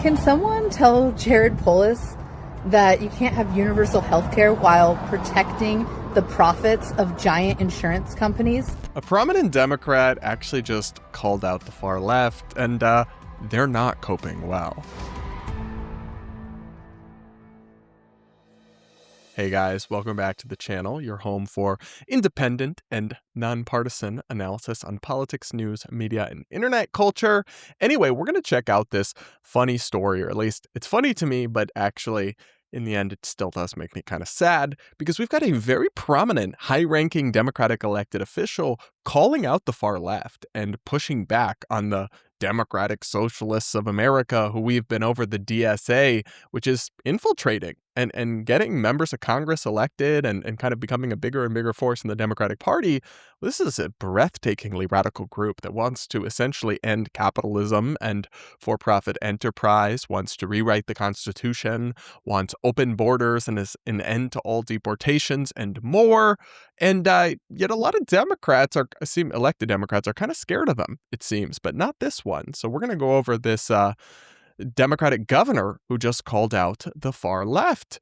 Can someone tell Jared Polis that you can't have universal health care while protecting the profits of giant insurance companies? A prominent Democrat actually just called out the far left, and they're not coping well. Hey guys, welcome back to the channel, your home for independent and nonpartisan analysis on politics, news, media, and internet culture. Anyway, we're going to check out this funny story, or at least it's funny to me, but actually, in the end, it still does make me kind of sad, because we've got a very prominent, high-ranking Democratic elected official calling out the far left and pushing back on the Democratic Socialists of America, who we've been over the DSA, which is infiltrating and getting members of Congress elected and kind of becoming a bigger and bigger force in the Democratic Party. This is a breathtakingly radical group that wants to essentially end capitalism and for-profit enterprise, wants to rewrite the Constitution, wants open borders and an end to all deportations and more. And yet a lot of Democrats elected Democrats are kind of scared of them, it seems, but not this one. So we're going to go over this Democratic governor who just called out the far left.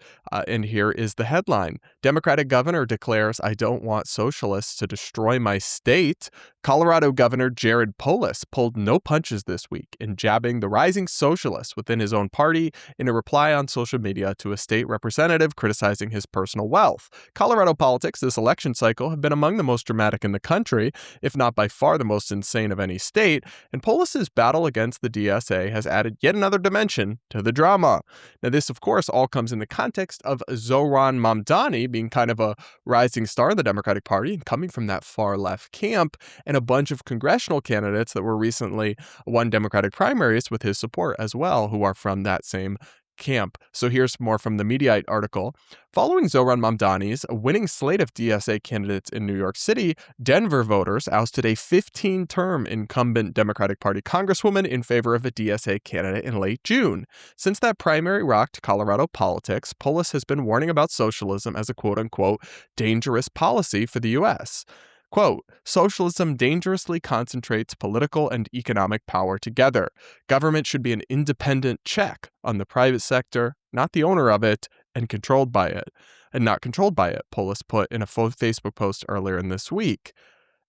And here is the headline. Democratic governor declares, "I don't want socialists to destroy my state." Colorado Governor Jared Polis pulled no punches this week in jabbing the rising socialists within his own party in a reply on social media to a state representative criticizing his personal wealth. Colorado politics this election cycle have been among the most dramatic in the country, if not by far the most insane of any state, and Polis's battle against the DSA has added yet another dimension to the drama. Now, this, of course, all comes in the context of Zohran Mamdani being kind of a rising star in the Democratic Party and coming from that far left camp, and a bunch of congressional candidates that were recently won Democratic primaries with his support as well, who are from that same camp. So here's more from the Mediaite article. Following Zohran Mamdani's winning slate of DSA candidates in New York City, Denver voters ousted a 15-term incumbent Democratic Party congresswoman in favor of a DSA candidate in late June. Since that primary rocked Colorado politics, Polis has been warning about socialism as a quote-unquote dangerous policy for the U.S. Quote, "Socialism dangerously concentrates political and economic power together. Government should be an independent check on the private sector, not the owner of it, and controlled by it, and not controlled by it," Polis put in a Facebook post earlier in this week.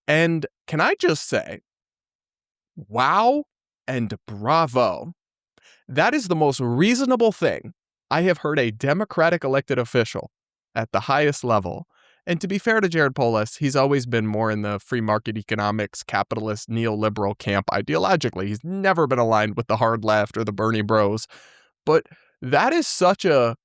And can I just say, wow and bravo. That is the most reasonable thing I have heard a Democratic elected official at the highest level. And to be fair to Jared Polis, he's always been more in the free market economics, capitalist, neoliberal camp ideologically. He's never been aligned with the hard left or the Bernie bros. But that is such a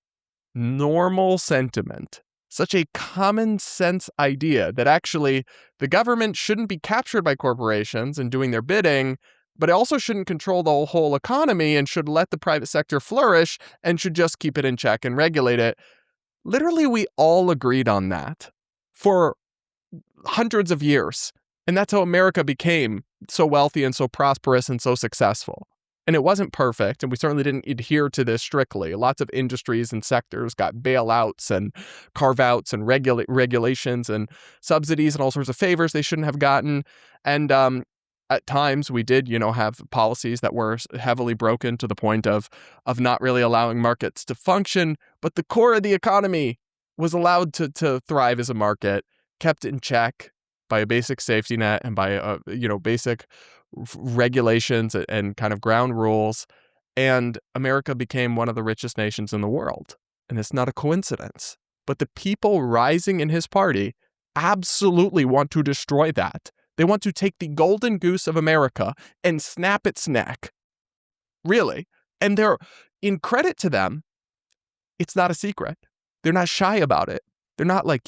normal sentiment, such a common sense idea that actually the government shouldn't be captured by corporations and doing their bidding, but it also shouldn't control the whole economy and should let the private sector flourish and should just keep it in check and regulate it. Literally, we all agreed on that for hundreds of years. And that's how America became so wealthy and so prosperous and so successful. And it wasn't perfect, and we certainly didn't adhere to this strictly. Lots of industries and sectors got bailouts and carve-outs and regulations and subsidies and all sorts of favors they shouldn't have gotten. And at times we did, have policies that were heavily broken to the point of not really allowing markets to function. But the core of the economy was allowed to thrive as a market, kept in check by a basic safety net and by, basic regulations and kind of ground rules. And America became one of the richest nations in the world. And it's not a coincidence. But the people rising in his party absolutely want to destroy that. They want to take the golden goose of America and snap its neck. Really. And in credit to them, it's not a secret. They're not shy about it. They're not like,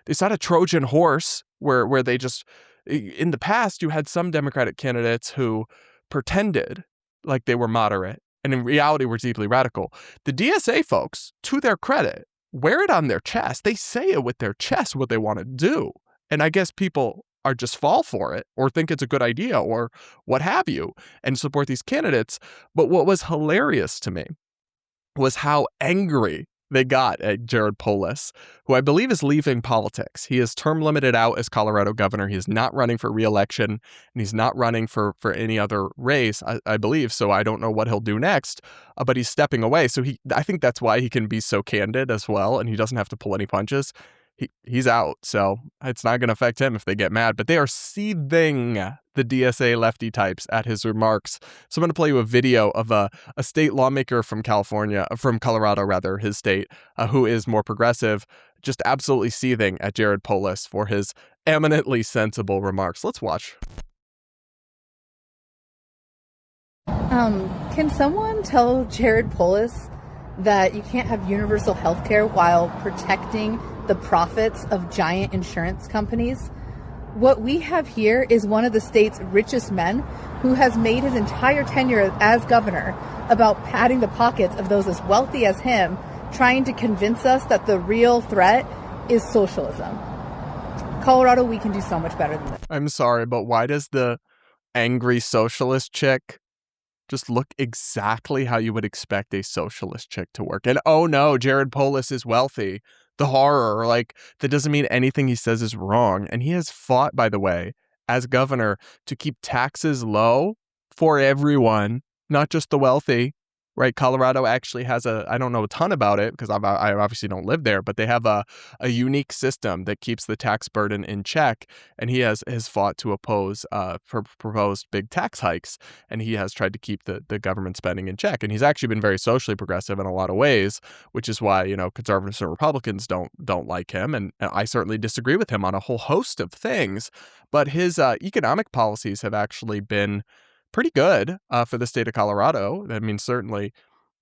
it's not a Trojan horse where they just, in the past, you had some Democratic candidates who pretended like they were moderate and in reality were deeply radical. The DSA folks, to their credit, wear it on their chest. They say it with their chest what they want to do. And I guess people are just fall for it or think it's a good idea or what have you and support these candidates. But what was hilarious to me was how angry they got at Jared Polis, who I believe is leaving politics. He is term limited out as Colorado governor. He is not running for re-election, and he's not running for any other race, I believe. So I don't know what he'll do next, but he's stepping away. So I think that's why he can be so candid as well, and he doesn't have to pull any punches. He's out, so it's not going to affect him if they get mad. But they are seething, the DSA lefty types, at his remarks. So I'm going to play you a video of a state lawmaker from Colorado rather, his state, who is more progressive, just absolutely seething at Jared Polis for his eminently sensible remarks. Let's watch. Can someone tell Jared Polis that you can't have universal health care while protecting the profits of giant insurance companies? What we have here is one of the state's richest men who has made his entire tenure as governor about padding the pockets of those as wealthy as him, trying to convince us that the real threat is socialism. Colorado, we can do so much better than this. I'm sorry, but why does the angry socialist chick just look exactly how you would expect a socialist chick to work? And oh no, Jared Polis is wealthy. The horror, like, that doesn't mean anything he says is wrong. And he has fought, by the way, as governor, to keep taxes low for everyone, not just the wealthy, right? Colorado actually has I don't know a ton about it because I obviously don't live there, but they have a unique system that keeps the tax burden in check. And he has fought to oppose proposed big tax hikes. And he has tried to keep the government spending in check. And he's actually been very socially progressive in a lot of ways, which is why, conservatives and Republicans don't like him. And I certainly disagree with him on a whole host of things. But his economic policies have actually been pretty good for the state of Colorado. I mean, certainly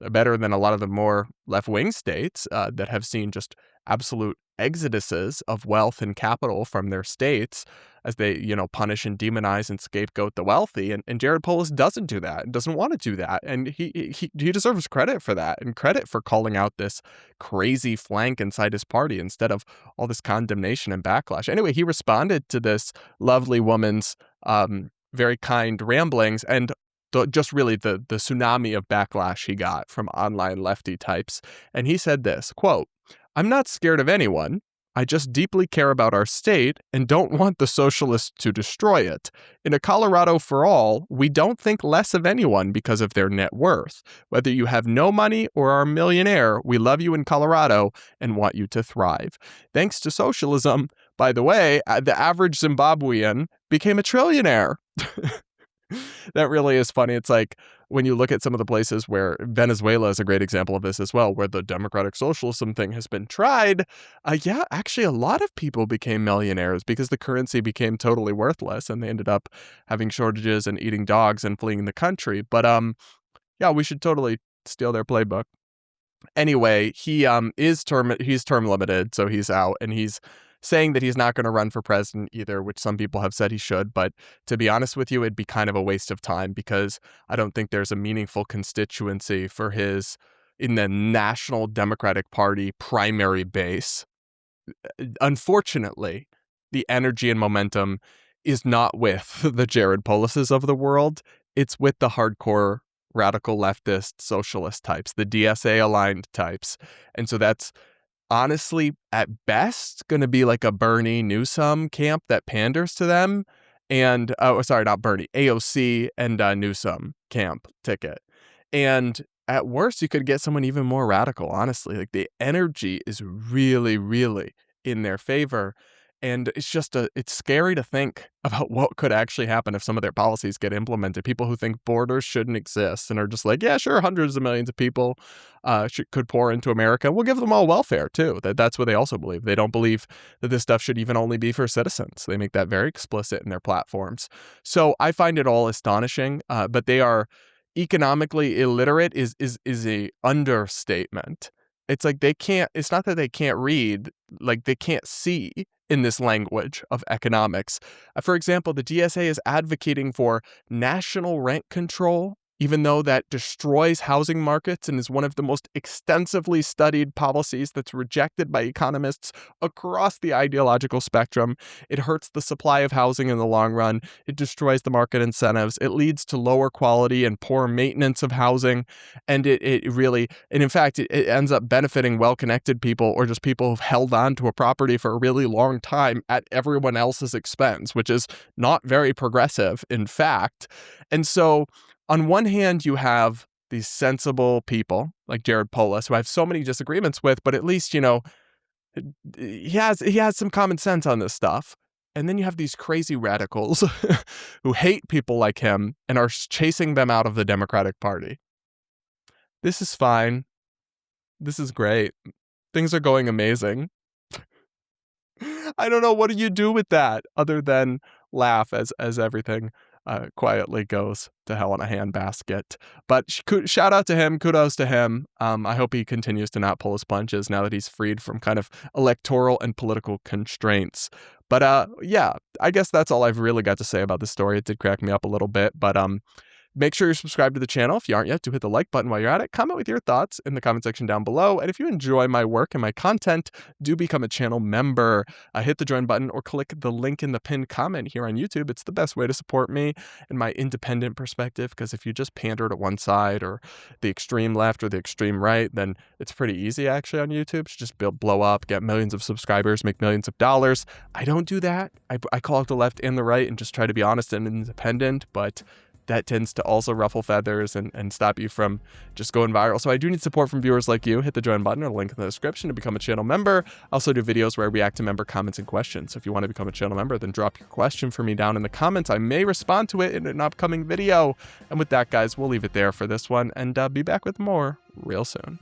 better than a lot of the more left-wing states that have seen just absolute exoduses of wealth and capital from their states as they, punish and demonize and scapegoat the wealthy. And Jared Polis doesn't do that and doesn't want to do that. And he deserves credit for that and credit for calling out this crazy flank inside his party instead of all this condemnation and backlash. Anyway, he responded to this lovely woman's very kind ramblings and just really the tsunami of backlash he got from online lefty types. And he said this, quote, "I'm not scared of anyone. I just deeply care about our state and don't want the socialists to destroy it. In a Colorado for all, we don't think less of anyone because of their net worth. Whether you have no money or are a millionaire, we love you in Colorado and want you to thrive. Thanks to socialism, by the way, the average Zimbabwean became a trillionaire." That really is funny. It's like when you look at some of the places where Venezuela is a great example of this as well, where the democratic socialism thing has been tried. Yeah, actually, a lot of people became millionaires because the currency became totally worthless and they ended up having shortages and eating dogs and fleeing the country. But yeah, we should totally steal their playbook. Anyway, he's term limited, so he's out, and he's saying that he's not going to run for president either, which some people have said he should. But to be honest with you, it'd be kind of a waste of time because I don't think there's a meaningful constituency for his in the National Democratic Party primary base. Unfortunately, the energy and momentum is not with the Jared Polises of the world. It's with the hardcore radical leftist socialist types, the DSA aligned types. And so that's honestly, at best, going to be like a Bernie Newsom camp that panders to them. And, not Bernie, AOC and Newsom camp ticket. And at worst, you could get someone even more radical, honestly. Like, the energy is really, really in their favor. And it's it's scary to think about what could actually happen if some of their policies get implemented. People who think borders shouldn't exist and are just like, yeah, sure, hundreds of millions of people could pour into America. We'll give them all welfare, too. That's what they also believe. They don't believe that this stuff should even only be for citizens. They make that very explicit in their platforms. So I find it all astonishing, but they are economically illiterate is a understatement. It's like it's not that they can't read, like they can't see in this language of economics. For example, the DSA is advocating for national rent control even though that destroys housing markets and is one of the most extensively studied policies that's rejected by economists across the ideological spectrum. It hurts the supply of housing in the long run. It destroys the market incentives. It leads to lower quality and poor maintenance of housing. And in fact, it ends up benefiting well-connected people or just people who've held on to a property for a really long time at everyone else's expense, which is not very progressive, in fact. And so on one hand, you have these sensible people like Jared Polis, who I have so many disagreements with, but at least, he has some common sense on this stuff. And then you have these crazy radicals who hate people like him and are chasing them out of the Democratic Party. This is fine. This is great. Things are going amazing. I don't know. What do you do with that other than laugh as everything quietly goes to hell in a handbasket? But shout out to him. Kudos to him. I hope he continues to not pull his punches now that he's freed from kind of electoral and political constraints. But yeah, I guess that's all I've really got to say about this story. It did crack me up a little bit, but make sure you're subscribed to the channel. If you aren't yet, do hit the like button while you're at it. Comment with your thoughts in the comment section down below. And if you enjoy my work and my content, do become a channel member. Hit the join button or click the link in the pinned comment here on YouTube. It's the best way to support me and my independent perspective, because if you just pander to one side or the extreme left or the extreme right, then it's pretty easy actually on YouTube to just blow up, get millions of subscribers, make millions of dollars. I don't do that. I call out the left and the right and just try to be honest and independent, but that tends to also ruffle feathers and stop you from just going viral. So I do need support from viewers like you. Hit the join button or the link in the description to become a channel member. I also do videos where I react to member comments and questions. So if you want to become a channel member, then drop your question for me down in the comments. I may respond to it in an upcoming video. And with that, guys, we'll leave it there for this one and be back with more real soon.